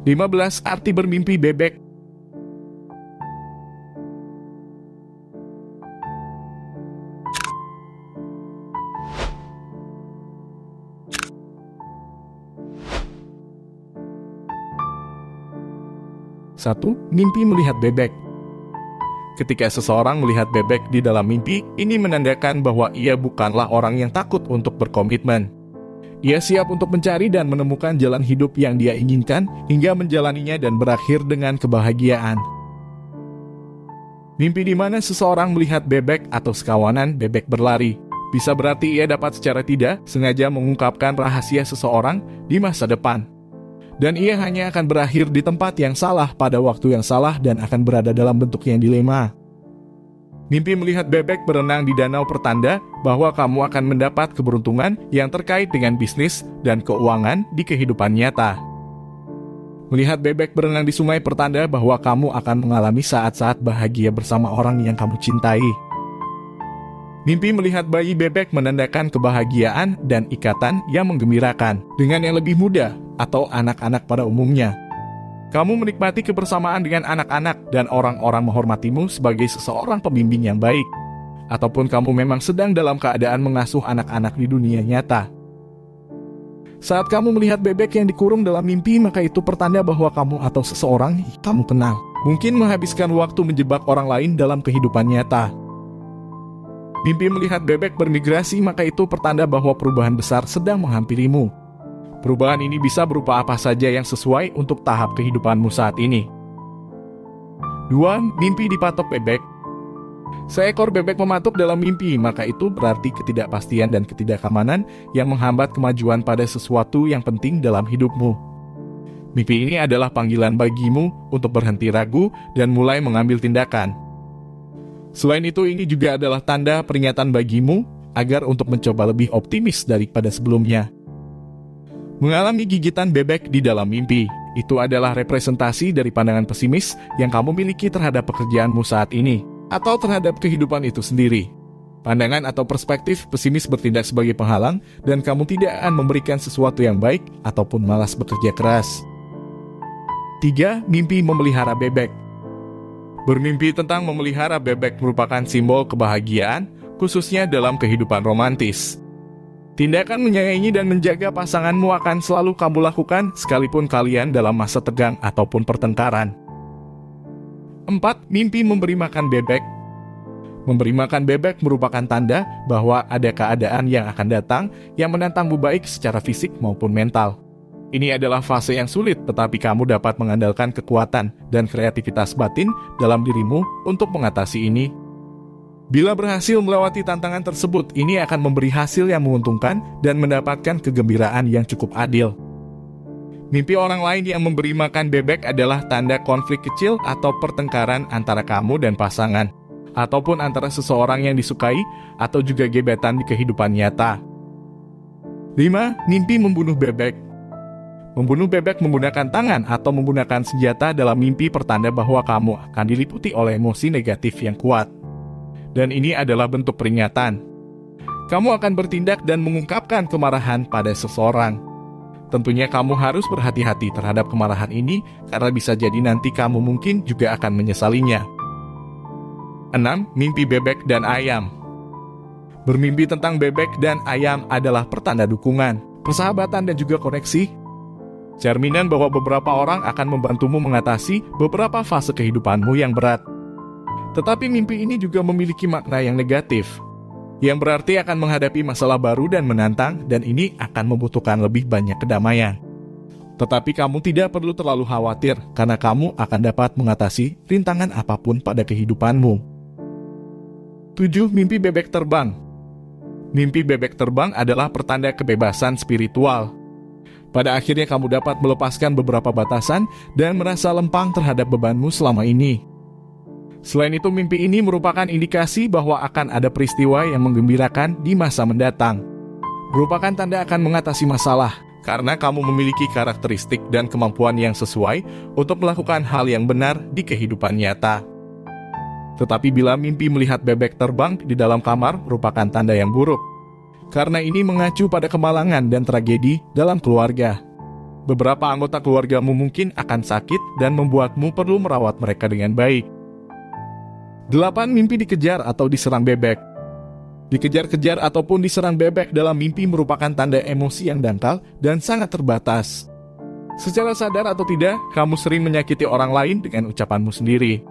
15. Arti bermimpi bebek. Satu, mimpi melihat bebek. Ketika seseorang melihat bebek di dalam mimpi, ini menandakan bahwa ia bukanlah orang yang takut untuk berkomitmen. Ia siap untuk mencari dan menemukan jalan hidup yang dia inginkan hingga menjalaninya dan berakhir dengan kebahagiaan. Mimpi di mana seseorang melihat bebek atau sekawanan bebek berlari bisa berarti ia dapat secara tidak sengaja mengungkapkan rahasia seseorang di masa depan. Dan ia hanya akan berakhir di tempat yang salah pada waktu yang salah dan akan berada dalam bentuk yang dilema. Mimpi melihat bebek berenang di danau pertanda bahwa kamu akan mendapat keberuntungan yang terkait dengan bisnis dan keuangan di kehidupan nyata. Melihat bebek berenang di sungai pertanda bahwa kamu akan mengalami saat-saat bahagia bersama orang yang kamu cintai. Mimpi melihat bayi bebek menandakan kebahagiaan dan ikatan yang menggembirakan dengan yang lebih muda atau anak-anak pada umumnya. Kamu menikmati kebersamaan dengan anak-anak dan orang-orang menghormatimu sebagai seseorang pembimbing yang baik. Ataupun kamu memang sedang dalam keadaan mengasuh anak-anak di dunia nyata. Saat kamu melihat bebek yang dikurung dalam mimpi, maka itu pertanda bahwa kamu atau seseorang yang kamu kenal mungkin menghabiskan waktu menjebak orang lain dalam kehidupan nyata. Mimpi melihat bebek bermigrasi, maka itu pertanda bahwa perubahan besar sedang menghampirimu. Perubahan ini bisa berupa apa saja yang sesuai untuk tahap kehidupanmu saat ini. 2. Mimpi dipatok bebek. Seekor bebek mematuk dalam mimpi, maka itu berarti ketidakpastian dan ketidakamanan yang menghambat kemajuan pada sesuatu yang penting dalam hidupmu. Mimpi ini adalah panggilan bagimu untuk berhenti ragu dan mulai mengambil tindakan. Selain itu, ini juga adalah tanda peringatan bagimu agar untuk mencoba lebih optimis daripada sebelumnya. Mengalami gigitan bebek di dalam mimpi, itu adalah representasi dari pandangan pesimis yang kamu miliki terhadap pekerjaanmu saat ini, atau terhadap kehidupan itu sendiri. Pandangan atau perspektif pesimis bertindak sebagai penghalang, dan kamu tidak akan memberikan sesuatu yang baik ataupun malas bekerja keras. 3. Mimpi memelihara bebek. Bermimpi tentang memelihara bebek merupakan simbol kebahagiaan, khususnya dalam kehidupan romantis. Tindakan menyayangi dan menjaga pasanganmu akan selalu kamu lakukan sekalipun kalian dalam masa tegang ataupun pertengkaran. 4. Mimpi memberi makan bebek. Memberi makan bebek merupakan tanda bahwa ada keadaan yang akan datang yang menantangmu baik secara fisik maupun mental. Ini adalah fase yang sulit, tetapi kamu dapat mengandalkan kekuatan dan kreativitas batin dalam dirimu untuk mengatasi ini. Bila berhasil melewati tantangan tersebut, ini akan memberi hasil yang menguntungkan dan mendapatkan kegembiraan yang cukup adil. Mimpi orang lain yang memberi makan bebek adalah tanda konflik kecil atau pertengkaran antara kamu dan pasangan, ataupun antara seseorang yang disukai atau juga gebetan di kehidupan nyata. 5. Mimpi membunuh bebek. Membunuh bebek menggunakan tangan atau menggunakan senjata dalam mimpi pertanda bahwa kamu akan diliputi oleh emosi negatif yang kuat. Dan ini adalah bentuk peringatan. Kamu akan bertindak dan mengungkapkan kemarahan pada seseorang. Tentunya kamu harus berhati-hati terhadap kemarahan ini karena bisa jadi nanti kamu mungkin juga akan menyesalinya. 6. Mimpi bebek dan ayam. Bermimpi tentang bebek dan ayam adalah pertanda dukungan, persahabatan dan juga koneksi. Cerminan bahwa beberapa orang akan membantumu mengatasi beberapa fase kehidupanmu yang berat. Tetapi mimpi ini juga memiliki makna yang negatif, yang berarti akan menghadapi masalah baru dan menantang, dan ini akan membutuhkan lebih banyak kedamaian. Tetapi kamu tidak perlu terlalu khawatir, karena kamu akan dapat mengatasi rintangan apapun pada kehidupanmu. 7. Mimpi bebek terbang. Mimpi bebek terbang adalah pertanda kebebasan spiritual. Pada akhirnya kamu dapat melepaskan beberapa batasan dan merasa lempang terhadap bebanmu selama ini. Selain itu, mimpi ini merupakan indikasi bahwa akan ada peristiwa yang menggembirakan di masa mendatang. Merupakan tanda akan mengatasi masalah, karena kamu memiliki karakteristik dan kemampuan yang sesuai untuk melakukan hal yang benar di kehidupan nyata. Tetapi bila mimpi melihat bebek terbang di dalam kamar merupakan tanda yang buruk, karena ini mengacu pada kemalangan dan tragedi dalam keluarga. Beberapa anggota keluargamu mungkin akan sakit dan membuatmu perlu merawat mereka dengan baik. 8. Mimpi dikejar atau diserang bebek. Dikejar-kejar ataupun diserang bebek dalam mimpi merupakan tanda emosi yang dangkal dan sangat terbatas. Secara sadar atau tidak, kamu sering menyakiti orang lain dengan ucapanmu sendiri.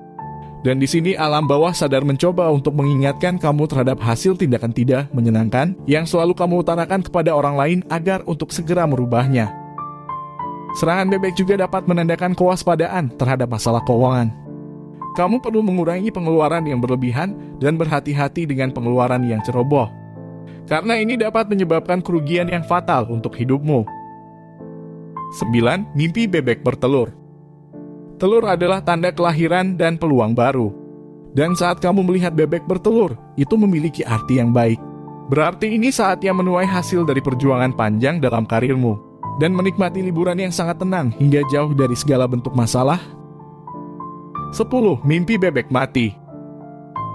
Dan di sini alam bawah sadar mencoba untuk mengingatkan kamu terhadap hasil tindakan tidak menyenangkan yang selalu kamu utarakan kepada orang lain agar untuk segera merubahnya. Serangan bebek juga dapat menandakan kewaspadaan terhadap masalah keuangan. Kamu perlu mengurangi pengeluaran yang berlebihan dan berhati-hati dengan pengeluaran yang ceroboh. Karena ini dapat menyebabkan kerugian yang fatal untuk hidupmu. 9. Mimpi bebek bertelur. Telur adalah tanda kelahiran dan peluang baru. Dan saat kamu melihat bebek bertelur, itu memiliki arti yang baik. Berarti ini saatnya menuai hasil dari perjuangan panjang dalam karirmu dan menikmati liburan yang sangat tenang hingga jauh dari segala bentuk masalah. 10. Mimpi bebek mati.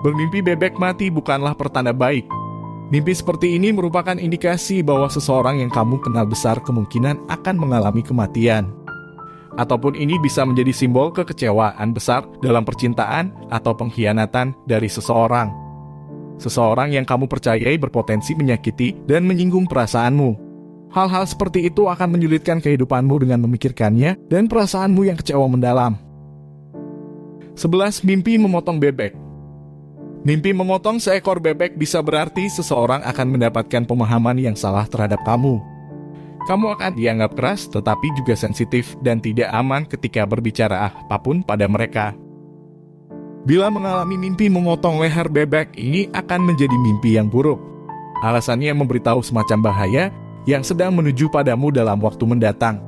Bermimpi bebek mati bukanlah pertanda baik. Mimpi seperti ini merupakan indikasi bahwa seseorang yang kamu kenal besar kemungkinan akan mengalami kematian. Ataupun ini bisa menjadi simbol kekecewaan besar dalam percintaan atau pengkhianatan dari seseorang. Seseorang yang kamu percayai berpotensi menyakiti dan menyinggung perasaanmu. Hal-hal seperti itu akan menyulitkan kehidupanmu dengan memikirkannya dan perasaanmu yang kecewa mendalam. 11. Mimpi memotong bebek. Mimpi memotong seekor bebek bisa berarti seseorang akan mendapatkan pemahaman yang salah terhadap kamu. Kamu akan dianggap keras tetapi juga sensitif dan tidak aman ketika berbicara apapun pada mereka. Bila mengalami mimpi memotong leher bebek, ini akan menjadi mimpi yang buruk. Alasannya memberitahu semacam bahaya yang sedang menuju padamu dalam waktu mendatang.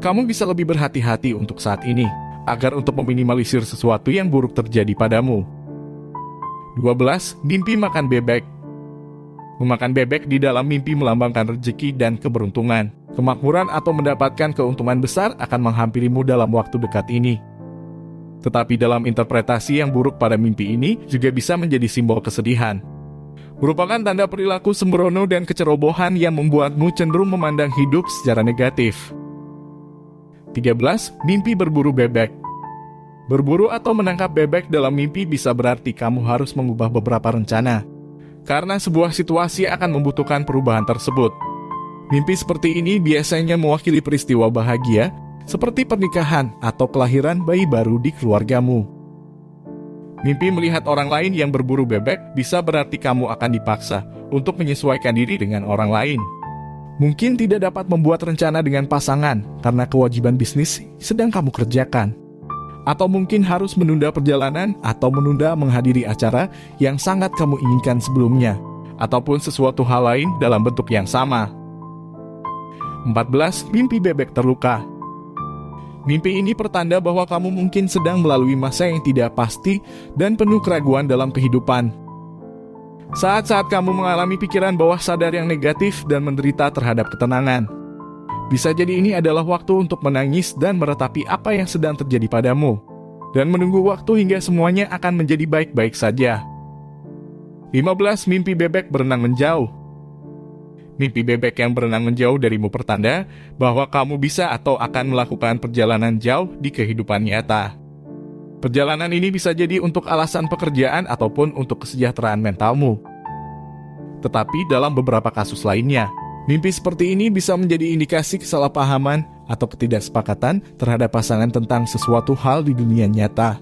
Kamu bisa lebih berhati-hati untuk saat ini, agar untuk meminimalisir sesuatu yang buruk terjadi padamu. 12. Mimpi makan bebek. Memakan bebek di dalam mimpi melambangkan rezeki dan keberuntungan. Kemakmuran atau mendapatkan keuntungan besar akan menghampirimu dalam waktu dekat ini. Tetapi dalam interpretasi yang buruk pada mimpi ini juga bisa menjadi simbol kesedihan. Merupakan tanda perilaku sembrono dan kecerobohan yang membuatmu cenderung memandang hidup secara negatif. 13. Mimpi berburu bebek. Berburu atau menangkap bebek dalam mimpi bisa berarti kamu harus mengubah beberapa rencana, karena sebuah situasi akan membutuhkan perubahan tersebut. Mimpi seperti ini biasanya mewakili peristiwa bahagia, seperti pernikahan atau kelahiran bayi baru di keluargamu. Mimpi melihat orang lain yang berburu bebek bisa berarti kamu akan dipaksa untuk menyesuaikan diri dengan orang lain. Mungkin tidak dapat membuat rencana dengan pasangan karena kewajiban bisnis sedang kamu kerjakan. Atau mungkin harus menunda perjalanan atau menunda menghadiri acara yang sangat kamu inginkan sebelumnya. Ataupun sesuatu hal lain dalam bentuk yang sama. 14. Mimpi bebek terluka. Mimpi ini pertanda bahwa kamu mungkin sedang melalui masa yang tidak pasti dan penuh keraguan dalam kehidupan. Saat-saat kamu mengalami pikiran bawah sadar yang negatif dan menderita terhadap ketenangan. Bisa jadi ini adalah waktu untuk menangis dan meratapi apa yang sedang terjadi padamu, dan menunggu waktu hingga semuanya akan menjadi baik-baik saja. 15. Mimpi bebek berenang menjauh. Mimpi bebek yang berenang menjauh darimu pertanda bahwa kamu bisa atau akan melakukan perjalanan jauh di kehidupan nyata. Perjalanan ini bisa jadi untuk alasan pekerjaan ataupun untuk kesejahteraan mentalmu. Tetapi dalam beberapa kasus lainnya, mimpi seperti ini bisa menjadi indikasi kesalahpahaman atau ketidaksepakatan terhadap pasangan tentang sesuatu hal di dunia nyata.